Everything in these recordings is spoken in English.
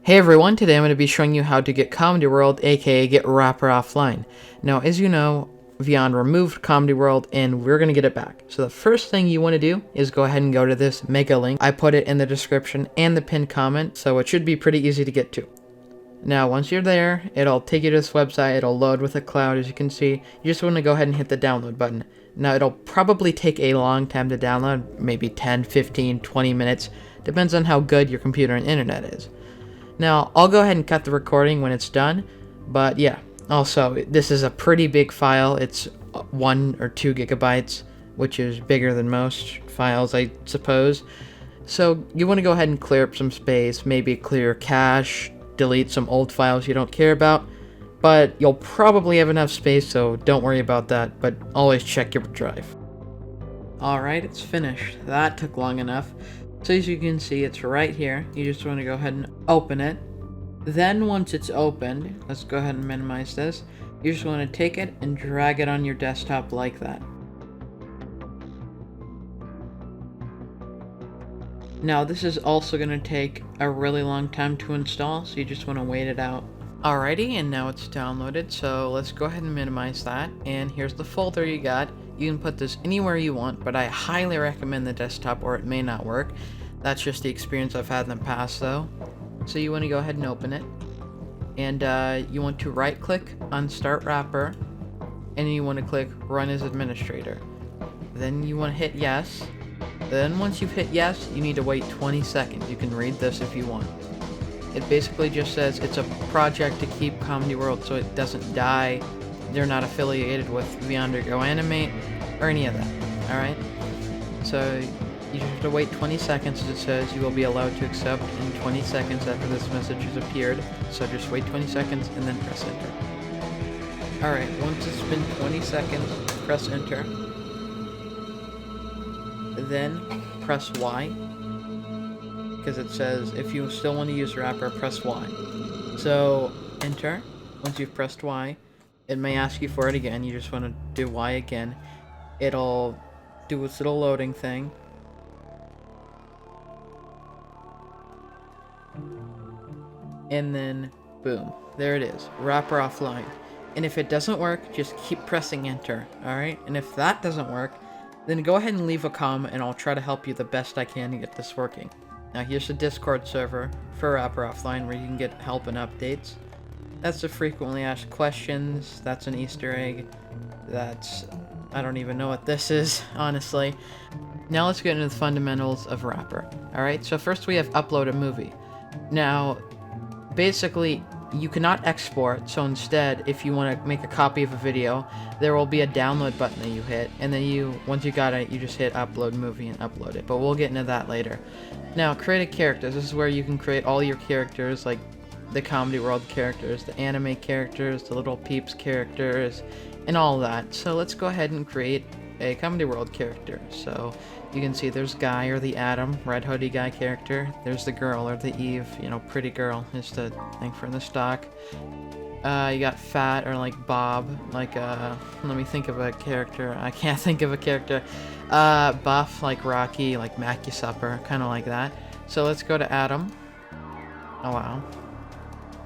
Hey everyone, today I'm going to be showing you how to get Comedy World, aka get Wrapper offline. Now, as you know, Vyond removed Comedy World and we're going to get it back. So the first thing you want to do is go ahead and go to this mega link. I put it in the description and the pinned comment, so it should be pretty easy to get to. Now, once you're there, it'll take you to this website. It'll load with a cloud, as you can see. You just want to go ahead and hit the download button. Now, it'll probably take a long time to download, maybe 10, 15, 20 minutes. Depends on how good your computer and internet is. Now, I'll go ahead and cut the recording when it's done, but yeah, also, this is a pretty big file. It's 1 or 2 gigabytes, which is bigger than most files, I suppose. So, you want to go ahead and clear up some space, maybe clear cache, delete some old files you don't care about, but you'll probably have enough space, so don't worry about that, but always check your drive. Alright, it's finished. That took long enough. So as you can see, it's right here. You just want to go ahead and open it. Then once it's opened, let's go ahead and minimize this. You just want to take it and drag it on your desktop like that. Now this is also going to take a really long time to install, so you just want to wait it out. Alrighty, and now it's downloaded, so let's go ahead and minimize that. And here's the folder you got. You can put this anywhere you want, but I highly recommend the desktop or it may not work. That's just the experience I've had in the past though. So you want to go ahead and open it. And you want to right click on Start Wrapper. And you want to click Run as Administrator. Then you want to hit Yes. Then once you've hit Yes, you need to wait 20 seconds. You can read this if you want. It basically just says it's a project to keep Comedy World so it doesn't die. They're not affiliated with Vyond or GoAnimate or any of that, alright? So you just have to wait 20 seconds as it says you will be allowed to accept in 20 seconds after this message has appeared. So just wait 20 seconds and then press enter. Alright, once it's been 20 seconds, press enter. Then press Y. Because it says if you still want to use Wrapper, press Y. So enter. Once you've pressed Y, it may ask you for it again. You just want to do Y again. It'll do its little loading thing. And then, boom. There it is. Wrapper offline. And if it doesn't work, just keep pressing enter. Alright? And if that doesn't work, then go ahead and leave a comment and I'll try to help you the best I can to get this working. Now here's the Discord server for Wrapper Offline where you can get help and updates. That's the frequently asked questions. That's an Easter egg. That's... I don't even know what this is, honestly. Now let's get into the fundamentals of Wrapper. Alright, so first we have upload a movie. Now, basically, you cannot export, so instead, if you want to make a copy of a video, there will be a download button that you hit, and then once you got it, you just hit upload movie and upload it, but we'll get into that later. Now, create a character. This is where you can create all your characters, like the Comedy World characters, the anime characters, the Little Peeps characters, and all that. So let's go ahead and create a Comedy World character. So you can see there's Guy, or the Adam, red hoodie guy character. There's the girl, or the Eve, you know, pretty girl is the thing for the stock. You got Fat, or like Bob, like, let me think of a character. I can't think of a character. Buff, like Rocky, like Mac-Ya-Supper, kind of like that. So let's go to Adam. Oh, wow.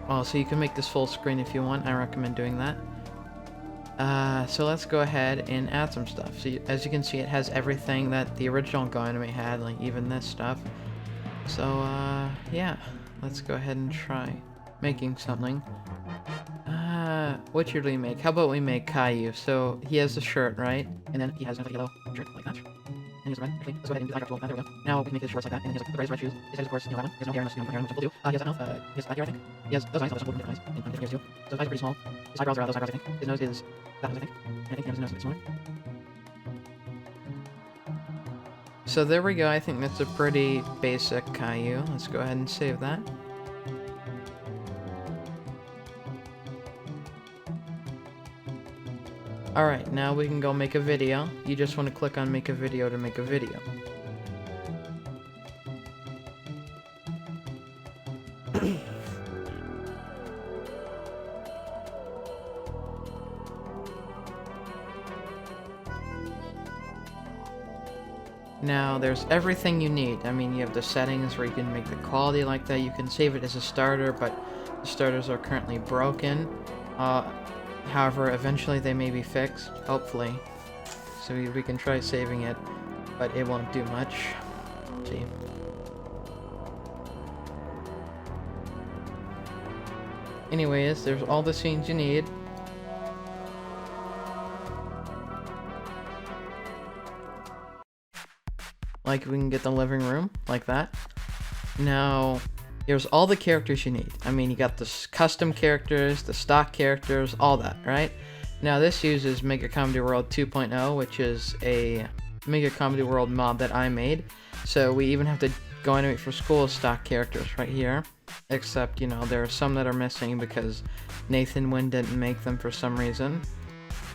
Oh, so you can make this full screen if you want. I recommend doing that. So let's go ahead and add some stuff. So as you can see, it has everything that the original GoAnimate had, like even this stuff. So, yeah. Let's go ahead and try making something. What should we make? How about we make Caillou? So, he has a shirt, right? And then he has a yellow shirt like that. And he has a red, actually. Let's go ahead and do the eyedrop tool. There we go. Now we can make his shorts like that. And he has like red shoes. His head is, of course, that one. He has no hair unless, hair unless we'll do. He has that mouth. He has that here, I think. He has those eyes, those different eyes. And different ears too. So his eyes are pretty small. His eyebrows are those eyebrows, I think. His nose is that nose, I think. And I think his nose is a bit smaller. So there we go. I think that's a pretty basic Caillou. Let's go ahead and save that. Alright, now we can go make a video. You just want to click on make a video to make a video. Now, there's everything you need. I mean, you have the settings where you can make the quality like that. You can save it as a starter, but the starters are currently broken. However, eventually they may be fixed, hopefully. So we can try saving it, but it won't do much. Let's see. Anyways, there's all the scenes you need. Like, we can get the living room, like that. Now, here's all the characters you need. I mean, you got the custom characters, the stock characters, all that, right? Now, this uses Mega Comedy World 2.0, which is a Mega Comedy World mod that I made. So we even have to GoAnimate for School stock characters right here. Except, you know, there are some that are missing because Nathan Wynn didn't make them for some reason.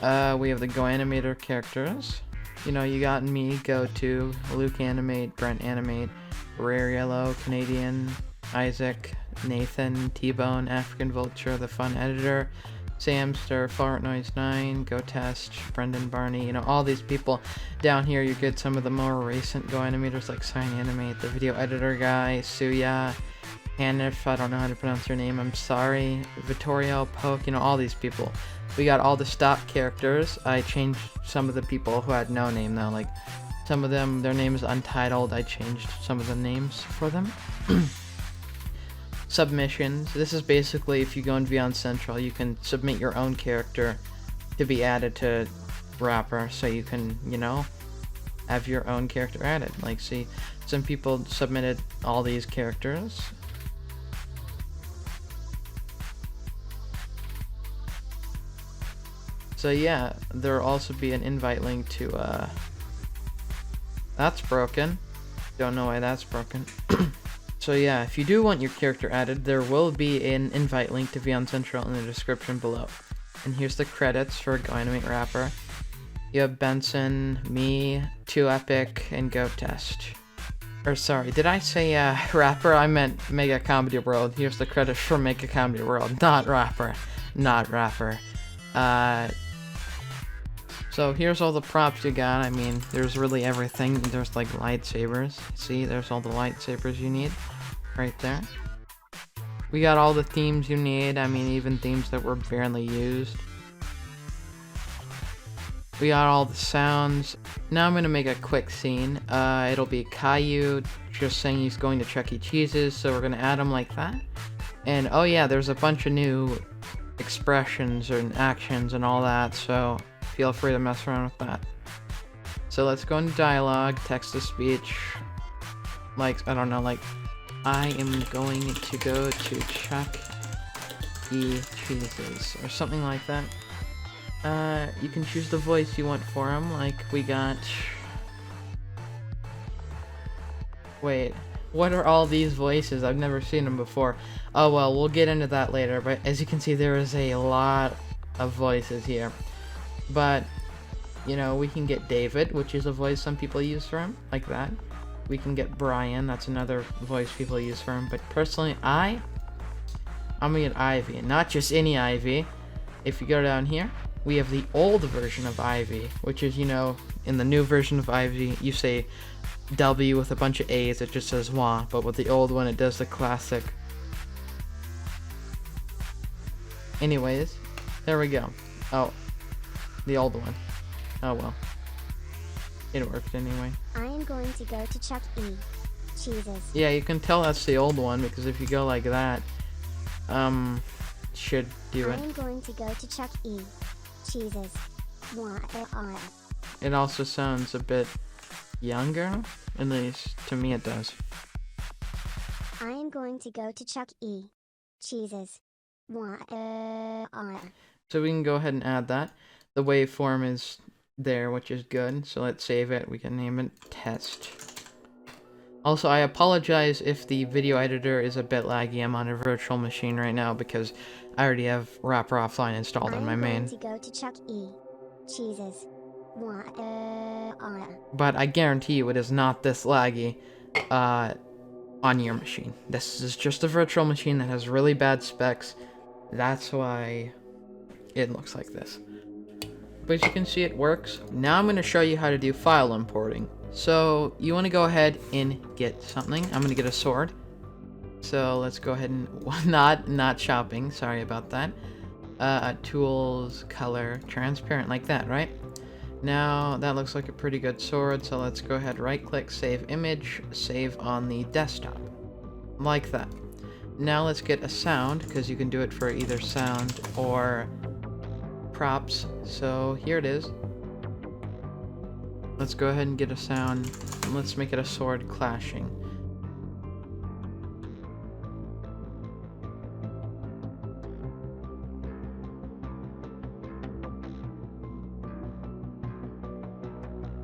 We have the GoAnimator characters. You know, you got me, GoTube, Luke Animate, Brent Animate, Rare Yellow, Canadian, Isaac, Nathan, T-Bone, African Vulture, The Fun Editor, Samster, Fart Noise 9, GoTest, Brendan Barney, you know, all these people. Down here you get some of the more recent GoAnimators like Sign Animate, the Video Editor guy, Suya, Hanif, I don't know how to pronounce her name, I'm sorry, Vittorio, Poke, you know, all these people. We got all the stock characters. I changed some of the people who had no name though, like some of them, their name is untitled. I changed some of the names for them. Submissions. This is basically if you go in Beyond Central, you can submit your own character to be added to Wrapper, so you can, you know, have your own character added. Like, see, some people submitted all these characters. So yeah, there'll also be an invite link to, that's broken. Don't know why that's broken. So yeah, if you do want your character added, there will be an invite link to Beyond Central in the description below. And here's the credits for GoAnimate Wrapper. You have Benson, me, 2Epic, and GoTest. Or sorry, did I say Wrapper? I meant Mega Comedy World. Here's the credits for Mega Comedy World, not Wrapper. Not Wrapper. So here's all the props you got. I mean, there's really everything. There's like lightsabers. See, there's all the lightsabers you need right there. We got all the themes you need. I mean, even themes that were barely used. We got all the sounds. Now I'm gonna make a quick scene. It'll be Caillou just saying he's going to Chuck E. Cheese's, so we're gonna add him like that. And oh yeah, there's a bunch of new expressions and actions and all that, so feel free to mess around with that. So let's go into dialogue, text to speech, like, I don't know, like, I am going to go to Chuck E. Cheese's, or something like that. You can choose the voice you want for him, like, we got... Wait, what are all these voices? I've never seen them before. Oh well, we'll get into that later, but as you can see, there is a lot of voices here. But, you know, we can get David, which is a voice some people use for him, like that. We can get Brian, that's another voice people use for him. But personally, I'm gonna get Ivy, and not just any Ivy. If you go down here, we have the old version of Ivy, which is, you know, in the new version of Ivy, you say W with a bunch of A's, it just says wah, but with the old one, it does the classic. Anyways, there we go. Oh. The old one. Oh well. It worked anyway. I am going to go to Chuck E. Cheese's. Yeah, you can tell that's the old one because if you go like that, should do it. I am going to go to Chuck E. Cheese's. It also sounds a bit younger, at least to me it does. I am going to go to Chuck E. Cheese's. So we can go ahead and add that. The waveform is there, which is good. So let's save it. We can name it test. Also, I apologize if the video editor is a bit laggy. I'm on a virtual machine right now because I already have Wrapper Offline installed on my main. I'm going to go to Chuck E. Cheese's. But I guarantee you it is not this laggy on your machine. This is just a virtual machine that has really bad specs. That's why it looks like this. But as you can see, it works. Now I'm going to show you how to do file importing. So you want to go ahead and get something. I'm gonna get a sword. So let's go ahead and not shopping. Sorry about that. Tools, color, transparent, like that, right? Now that looks like a pretty good sword. So let's go ahead, right click, save image, save on the desktop, like that. Now let's get a sound, because you can do it for either sound or props. So here it is. Let's go ahead and get a sound, and let's make it a sword clashing.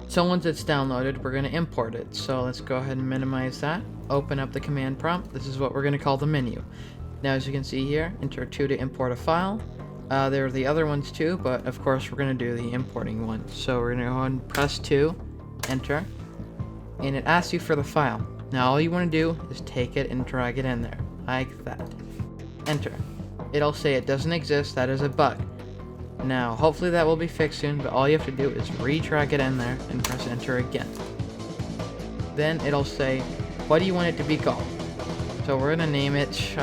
So once it's downloaded, we're going to import it. So let's go ahead and minimize that. Open up the command prompt. This is what we're going to call the menu. Now, as you can see here, enter 2 to import a file. There are the other ones too, but of course we're going to do the importing one. So we're going to go ahead and press 2, enter, and it asks you for the file. Now all you want to do is take it and drag it in there, like that. Enter. It'll say it doesn't exist, that is a bug. Now, hopefully that will be fixed soon, but all you have to do is re-drag it in there and press enter again. Then it'll say, what do you want it to be called? So we're gonna name it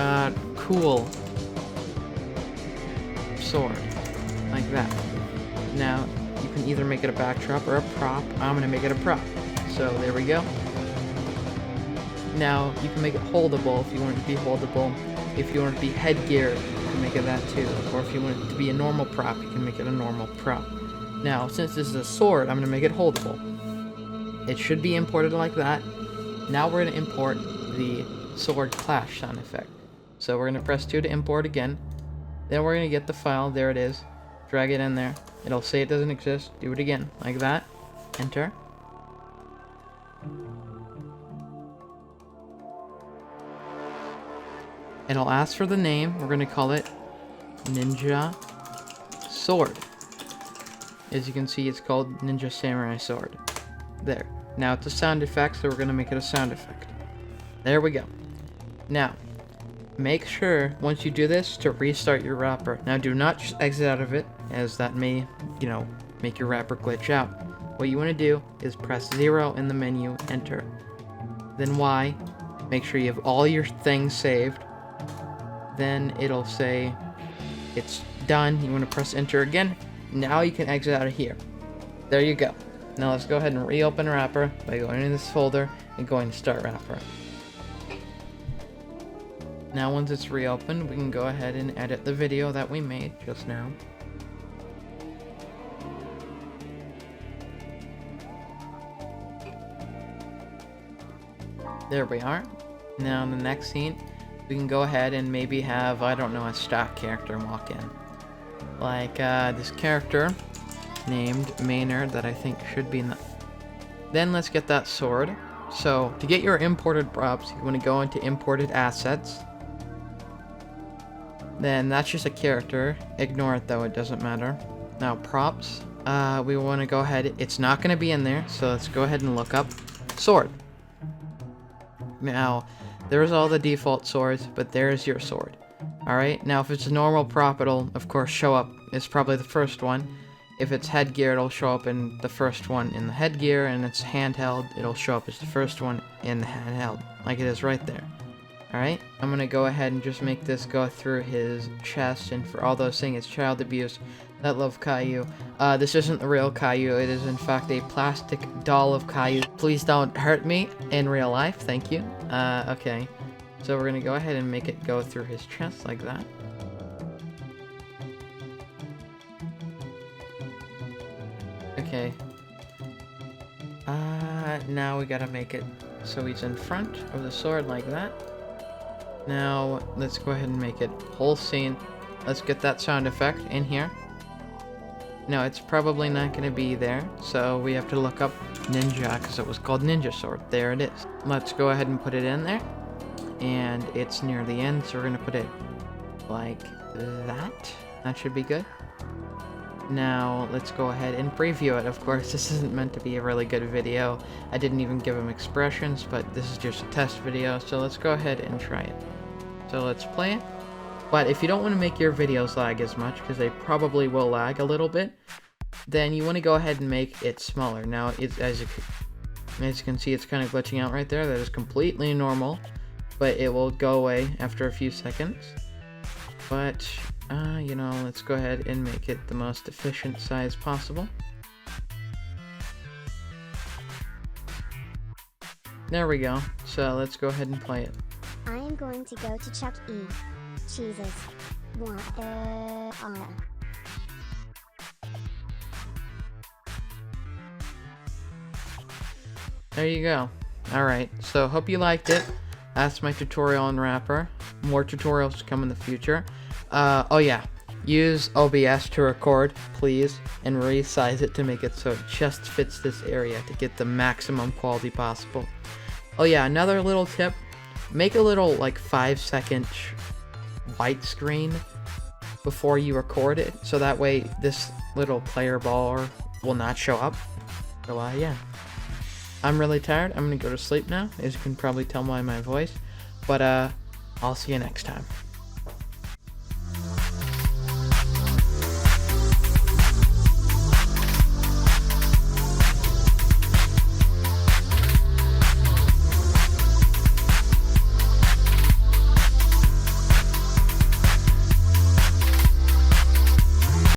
Cool Sword, like that. Now, you can either make it a backdrop or a prop. I'm gonna make it a prop. So there we go. Now, you can make it holdable if you want it to be holdable. If you want it to be headgear, you can make it that too. Or if you want it to be a normal prop, you can make it a normal prop. Now, since this is a sword, I'm going to make it holdable. It should be imported like that. Now we're going to import the sword clash sound effect. So we're going to press 2 to import again. Then we're going to get the file. There it is. Drag it in there. It'll say it doesn't exist. Do it again, like that. Enter. It'll ask for the name. We're going to call it Ninja Sword. As you can see, it's called Ninja Samurai Sword. There. Now it's a sound effect, so we're going to make it a sound effect. There we go. Now, make sure, once you do this, to restart your wrapper. Now, do not just exit out of it, as that may, make your wrapper glitch out. What you want to do is press 0 in the menu, enter. Then Y. Make sure you have all your things saved. Then it'll say it's done. You want to press enter again. Now you can exit out of here. There you go. Now let's go ahead and reopen wrapper by going in this folder and going to start wrapper. Now once it's reopened, we can go ahead and edit the video that we made just now. There we are. Now in the next scene, we can go ahead and maybe have, I don't know, a stock character walk in. Like this character named Maynard that I think should be in the... Then let's get that sword. So to get your imported props, you want to go into imported assets. Then that's just a character. Ignore it though, it doesn't matter. Now props, we want to go ahead, it's not going to be in there, so let's go ahead and look up sword. Now, there's all the default swords, but there's your sword. Alright, now if it's a normal prop, it'll of course show up. It's probably the first one. If it's headgear, it'll show up in the first one in the headgear, and it's handheld, it'll show up as the first one in the handheld, like it is right there. Alright, I'm gonna go ahead and just make this go through his chest, and for all those things, it's child abuse. That love Caillou. This isn't the real Caillou, it is in fact a plastic doll of Caillou. Please don't hurt me in real life, thank you. Okay. So we're gonna go ahead and make it go through his chest like that. Okay. Now we gotta make it so he's in front of the sword like that. Now, let's go ahead and make it whole scene. Let's get that sound effect in here. No, it's probably not going to be there, so we have to look up Ninja, because it was called Ninja Sword. There it is. Let's go ahead and put it in there. And it's near the end, so we're going to put it like that. That should be good. Now, let's go ahead and preview it. Of course, this isn't meant to be a really good video. I didn't even give him expressions, but this is just a test video, so let's go ahead and try it. So let's play it. But if you don't want to make your videos lag as much, because they probably will lag a little bit, then you want to go ahead and make it smaller. Now, As you can see, it's kind of glitching out right there. That is completely normal, but it will go away after a few seconds. But, you know, let's go ahead and make it the most efficient size possible. There we go. So let's go ahead and play it. I am going to go to Chuck E. Cheese's. There you go. Alright, so hope you liked it. That's my tutorial on Wrapper. More tutorials to come in the future. Oh yeah, use OBS to record, please, and resize it to make it so it just fits this area to get the maximum quality possible. Oh yeah, another little tip. Make a little, like, 5-second white screen before you record it, so that way this little player bar will not show up. So, yeah. I'm really tired. I'm gonna go to sleep now, as you can probably tell by my voice. But, I'll see you next time.